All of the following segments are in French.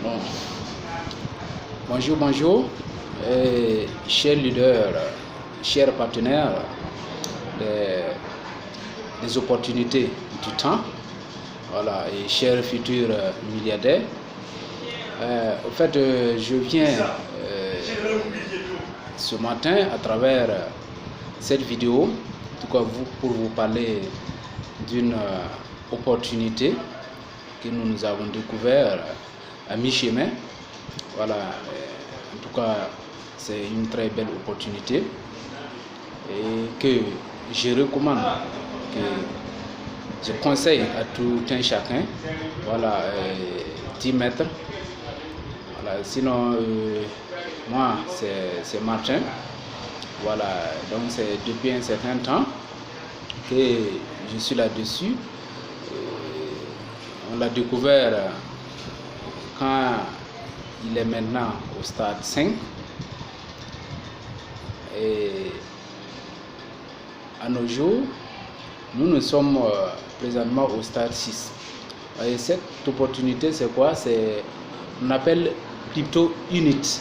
Bon. Bonjour, chers leaders, chers partenaires des opportunités du temps, voilà, et chers futurs milliardaires. Au fait, je viens ce matin à travers cette vidéo, en tout cas pour vous parler d'une opportunité que nous avons découvert à mi-chemin. Voilà, en tout cas, c'est une très belle opportunité et que je recommande, que je conseille à tout un chacun, voilà, d'y mettre. Voilà, sinon, moi, c'est Martin. Voilà, donc c'est depuis un certain temps que je suis là-dessus. On l'a découvert quand il est maintenant au stade 5 et à nos jours, nous sommes présentement au stade 6. Et cette opportunité, c'est quoi? On appelle Crypto Unit.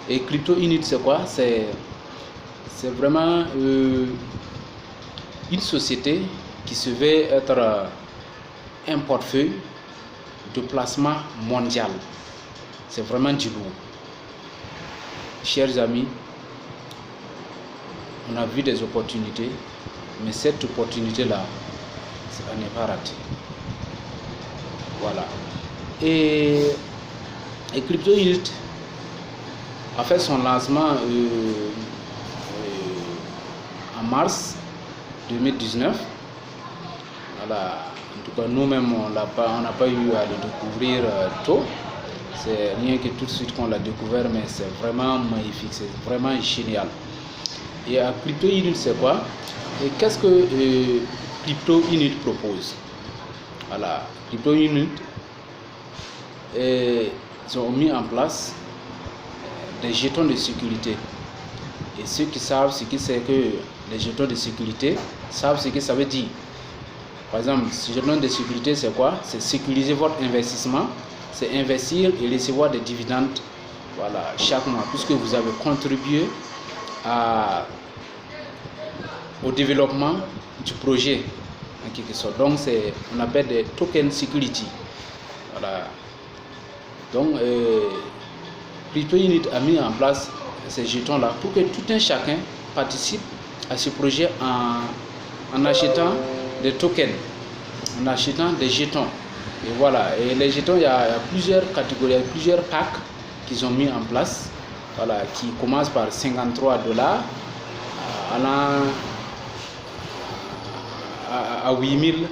Et Crypto Unit, c'est quoi? C'est vraiment une société qui se veut être un portefeuille de placement mondial. C'est vraiment du lourd. Chers amis, on a vu des opportunités, mais cette opportunité-là, elle n'est pas ratée. Voilà. Et Crypto Unit a fait son lancement en mars 2019. Voilà. En tout cas, nous-mêmes, on n'a pas eu à le découvrir tôt. C'est rien que tout de suite qu'on l'a découvert, mais c'est vraiment magnifique, c'est vraiment génial. Et à Crypto Unit, c'est quoi? Et qu'est-ce que Crypto Unit propose? Voilà, Crypto Unit, ils ont mis en place des jetons de sécurité. Et ceux qui savent ce que c'est que les jetons de sécurité savent ce que ça veut dire. Par exemple, ce jeton de sécurité, c'est quoi? C'est sécuriser votre investissement, c'est investir et recevoir des dividendes, voilà, chaque mois, puisque vous avez contribué au développement du projet, en quelque sorte. Donc, on appelle des token security. Voilà. Donc, Crypto Unit a mis en place ces jetons-là pour que tout un chacun participe à ce projet en achetant des tokens, en achetant des jetons. Et voilà, et les jetons, il y a plusieurs catégories, il y a plusieurs packs qu'ils ont mis en place, voilà, qui commencent par $53 allant à $8000.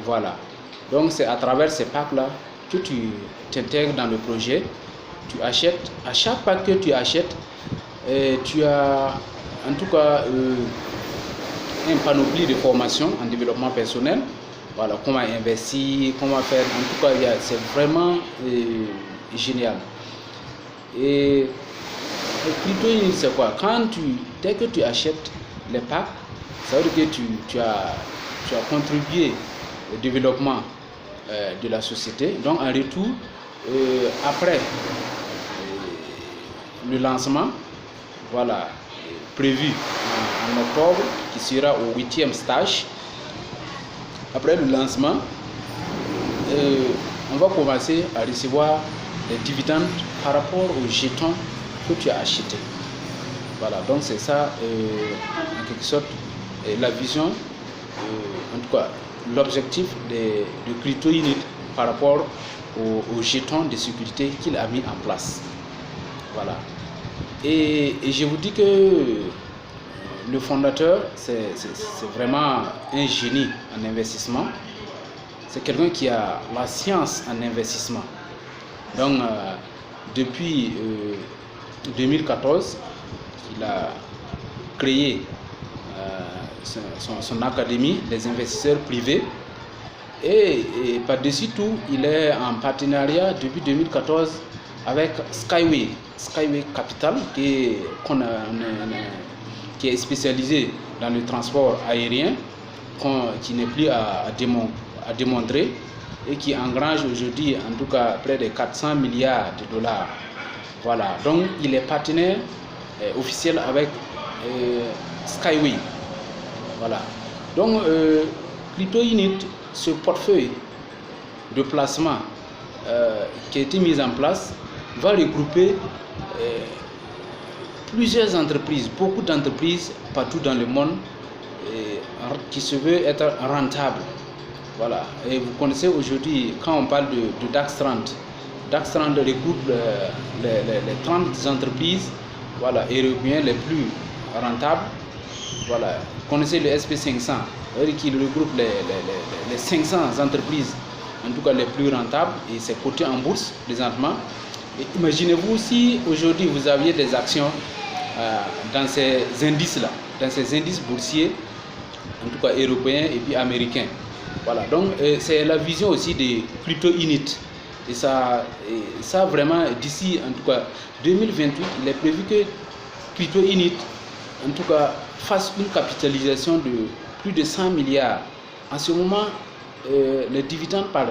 Voilà, donc c'est à travers ces packs là que tu t'intègres dans le projet. Tu achètes, à chaque pack que tu achètes, tu as en tout cas un panoplie de formation en développement personnel. Voilà, comment investir, comment faire. En tout cas, c'est vraiment génial. Et Crypto Unit, c'est quoi? Dès que tu achètes les packs, ça veut dire que tu as contribué au développement de la société. Donc, en retour, après le lancement, voilà, prévu en octobre, qui sera au 8e stage. Après le lancement, on va commencer à recevoir des dividendes par rapport aux jetons que tu as achetés. Voilà, donc c'est ça, en quelque sorte, la vision, en tout cas, l'objectif de Crypto Unit par rapport aux jetons de sécurité qu'il a mis en place. Voilà. Et je vous dis que le fondateur, c'est vraiment un génie en investissement. C'est quelqu'un qui a la science en investissement. Donc, depuis 2014, il a créé son académie des investisseurs privés. Et par-dessus tout, il est en partenariat depuis 2014 avec Skyway Capital, qui est spécialisé dans le transport aérien, qui n'est plus à démontrer. et qui engrange aujourd'hui en tout cas près de 400 milliards de dollars. Voilà, donc il est partenaire officiel avec Skyway. Voilà, donc CryptoUnit, ce portefeuille de placement qui a été mis en place, va regrouper plusieurs entreprises, beaucoup d'entreprises partout dans le monde qui se veulent être rentables. Voilà, et vous connaissez aujourd'hui, quand on parle de DAX 30, DAX 30 regroupe les 30 entreprises, voilà, européennes les plus rentables. Voilà, vous connaissez le SP500, qui regroupe les 500 entreprises, en tout cas les plus rentables, et c'est coté en bourse présentement. Imaginez-vous si aujourd'hui vous aviez des actions dans ces indices-là, dans ces indices boursiers, en tout cas européens et puis américains. Voilà, donc c'est la vision aussi de CryptoUnit. Et ça vraiment, d'ici en tout cas 2028, il est prévu que CryptoUnit, en tout cas, fasse une capitalisation de plus de 100 milliards. En ce moment, les dividendes par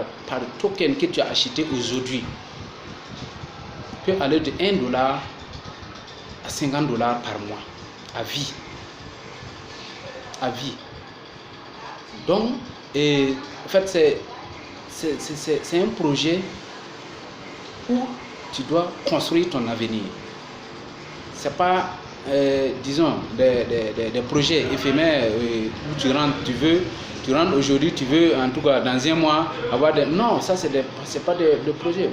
token que tu as acheté aujourd'hui peut aller de 1 dollar à 50 dollars par mois, à vie. À vie. Donc, en fait, c'est un projet où tu dois construire ton avenir. C'est pas, disons, des projets éphémères où tu rentres aujourd'hui, tu veux, en tout cas, dans un mois, avoir des... Non, ça, c'est pas des projets.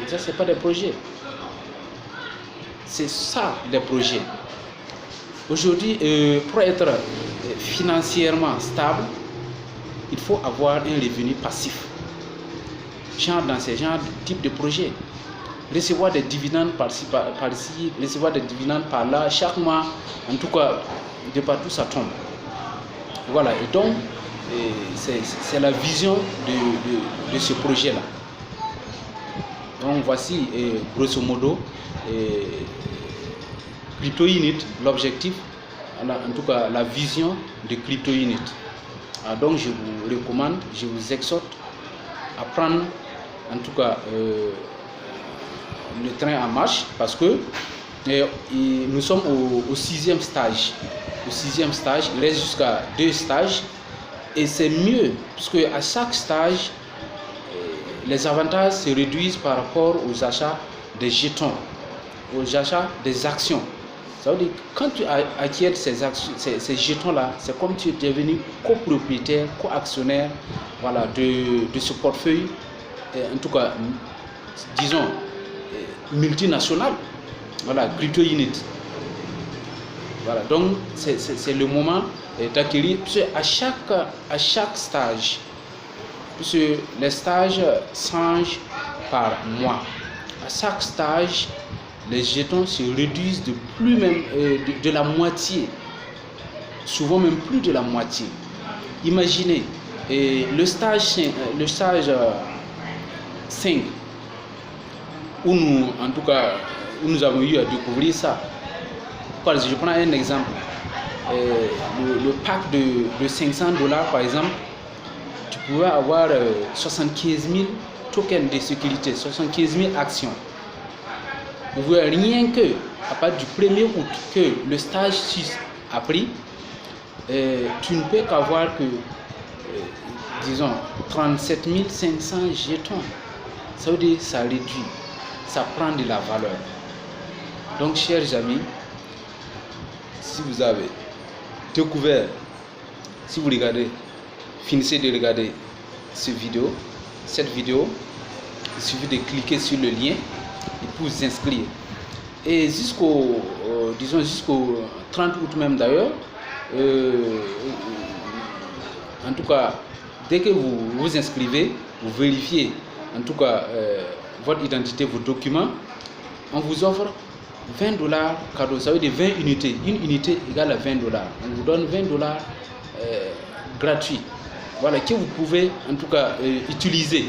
Ça, c'est pas des projets. C'est ça, les projets. Aujourd'hui, pour être financièrement stable, il faut avoir un revenu passif. Genre dans ces genres de type de projet. Recevoir des dividendes par-ci, recevoir des dividendes par-là, chaque mois, en tout cas, de partout ça tombe. Voilà, et donc, c'est la vision de ce projet-là. Donc voici, grosso modo, CryptoUnit, l'objectif, en tout cas la vision de CryptoUnit. Donc je vous recommande, je vous exhorte à prendre en tout cas le train en marche, parce que nous sommes au 6e stage. Au 6e stage, il reste jusqu'à 2 stages, et c'est mieux parce que à chaque stage, les avantages se réduisent par rapport aux achats des jetons, aux achats des actions. Ça veut dire que quand tu acquiers ces jetons-là, c'est comme tu es devenu copropriétaire, co-actionnaire, voilà, de ce portefeuille, en tout cas, disons, multinational, voilà, CryptoUnit. Voilà, donc c'est le moment d'acquérir, à chaque stage, puisque les stages changent par mois. À chaque stage, les jetons se réduisent de la moitié, souvent même plus de la moitié. Imaginez, le stage 5, où nous avons eu à découvrir ça. Je prends un exemple. Le pack de 500 dollars, par exemple, tu pouvais avoir 75 000 tokens de sécurité, 75 000 actions. Vous voyez, rien que à partir du 1er août que le stage 6 a pris, tu ne peux qu'avoir que, disons, 37 500 jetons. Ça veut dire que ça réduit, ça prend de la valeur. Donc, chers amis, si vous avez découvert, si vous regardez, finissez de regarder cette vidéo, il suffit de cliquer sur le lien et pour vous inscrire. Et jusqu'au 30 août même d'ailleurs, en tout cas, dès que vous vous inscrivez, vous vérifiez en tout cas votre identité, vos documents, on vous offre 20 dollars cadeau, ça veut dire 20 unités. Une unité égale à 20 dollars. On vous donne 20 dollars gratuits. Voilà, que vous pouvez en tout cas utiliser.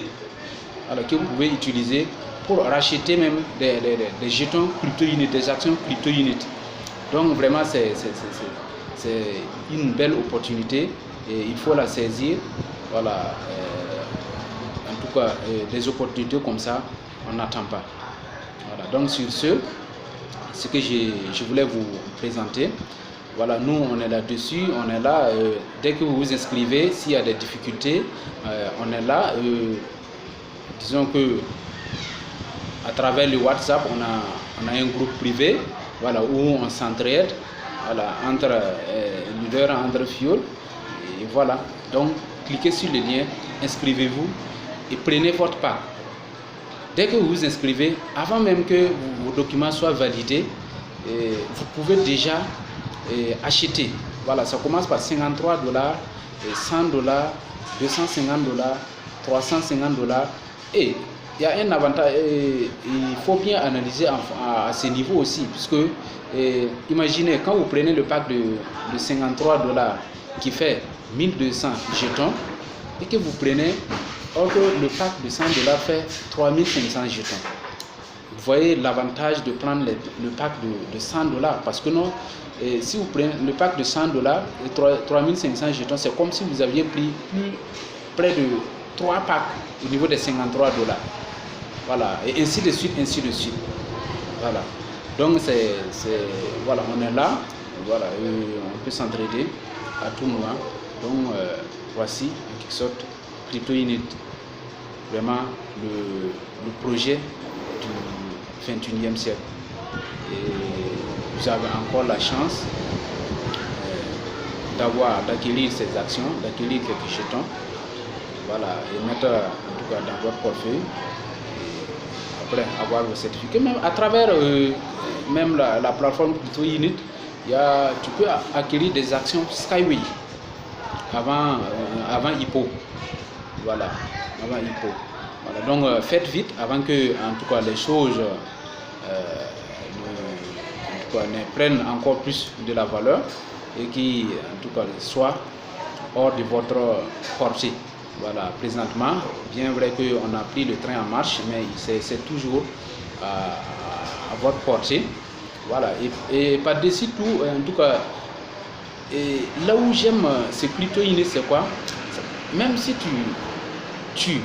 Voilà, que vous pouvez utiliser pour racheter même des jetons CryptoUnit, des actions CryptoUnit. Donc vraiment, c'est une belle opportunité et il faut la saisir. Voilà. tout cas, des opportunités comme ça, on n'attend pas. Voilà, donc sur ce que je voulais vous présenter. Voilà, nous on est là-dessus, on est là, dès que vous vous inscrivez, s'il y a des difficultés, on est là. Disons que à travers le WhatsApp, on a un groupe privé, voilà, où on s'entraide, voilà, entre leaders, entre fioles, et voilà. Donc, cliquez sur le lien, inscrivez-vous et prenez votre part. Dès que vous vous inscrivez, avant même que vos documents soient validés, vous pouvez déjà acheter. Voilà, ça commence par $53, $100, $250, $350. Et il y a un avantage, il faut bien analyser à ce niveau aussi, puisque imaginez quand vous prenez le pack de $53 qui fait 1200 jetons et que vous prenez, or que le pack de $100 fait 3500 jetons. Vous voyez l'avantage de prendre le pack de $100 parce que non, si vous prenez le pack de $100 et 3500 jetons, c'est comme si vous aviez pris près de 3 packs au niveau des $53. Voilà, et ainsi de suite, ainsi de suite. Voilà. Donc voilà, on est là, voilà, on peut s'entraider à tout moment. Donc voici en quelque sorte CryptoUnit, vraiment le projet du 21e siècle. Et vous avez encore la chance d'acquérir ces actions, d'acquérir quelques jetons, voilà, et mettre en tout cas dans votre portefeuille. Après avoir le certificat, même à travers même la plateforme CryptoUnit, tu peux acquérir des actions Skyway avant Hippo. Voilà, avant Hippo. Voilà, donc faites vite avant que en tout cas les choses ne prennent encore plus de la valeur et qui en tout cas soient hors de votre portée. Voilà, présentement, bien vrai qu'on a pris le train en marche, mais c'est toujours à votre portée. Voilà, et par-dessus tout, en tout cas, là où j'aime ce CryptoUnit, c'est quoi? Même si tu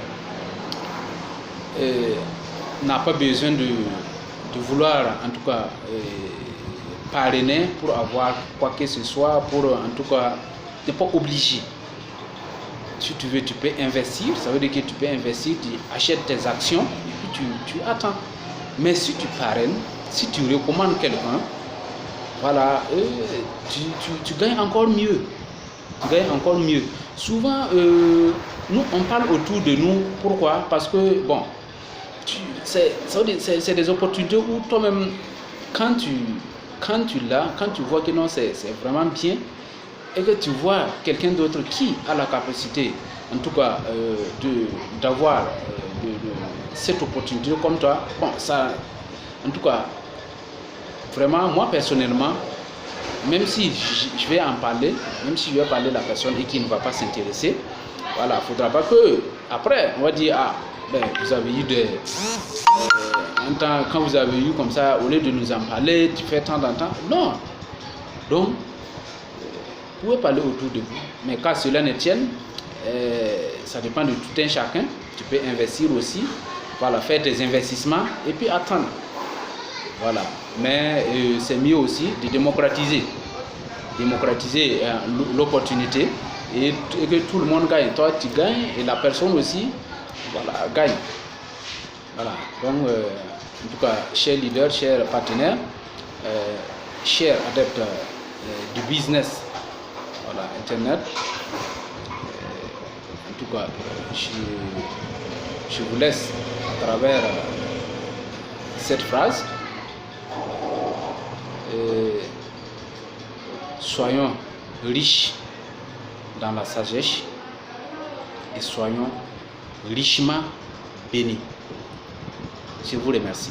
n'as pas besoin de vouloir, en tout cas, parrainer pour avoir quoi que ce soit, pour en tout cas, tu n'es pas obligé. Si tu veux, tu peux investir, ça veut dire que tu peux investir, tu achètes tes actions et puis tu attends. Mais si tu parraines, si tu recommandes quelqu'un, voilà, tu gagnes encore mieux. Tu gagnes encore mieux. Souvent, nous, on parle autour de nous. Pourquoi? Parce que, bon, c'est des opportunités où toi-même, quand tu vois que non, c'est vraiment bien, et que tu vois quelqu'un d'autre qui a la capacité, en tout cas, d'avoir cette opportunité comme toi, bon, ça, en tout cas, vraiment, moi personnellement, même si je vais en parler, même si je vais parler de la personne et qui ne va pas s'intéresser, voilà, il ne faudra pas que, après, on va dire, ah, ben, vous avez eu un temps, quand vous avez eu comme ça, au lieu de nous en parler, tu fais tant en temps, non. Donc, vous pouvez parler autour de vous, mais quand cela ne tienne, ça dépend de tout un chacun. Tu peux investir aussi, voilà, faire tes investissements et puis attendre. Voilà, mais c'est mieux aussi de démocratiser l'opportunité et que tout le monde gagne. Toi, tu gagnes et la personne aussi, voilà, gagne. Voilà, donc en tout cas, chers leaders, chers partenaires, chers adeptes du business, voilà, Internet, en tout cas, je vous laisse à travers cette phrase. Soyons riches dans la sagesse et soyons richement bénis. Je vous remercie.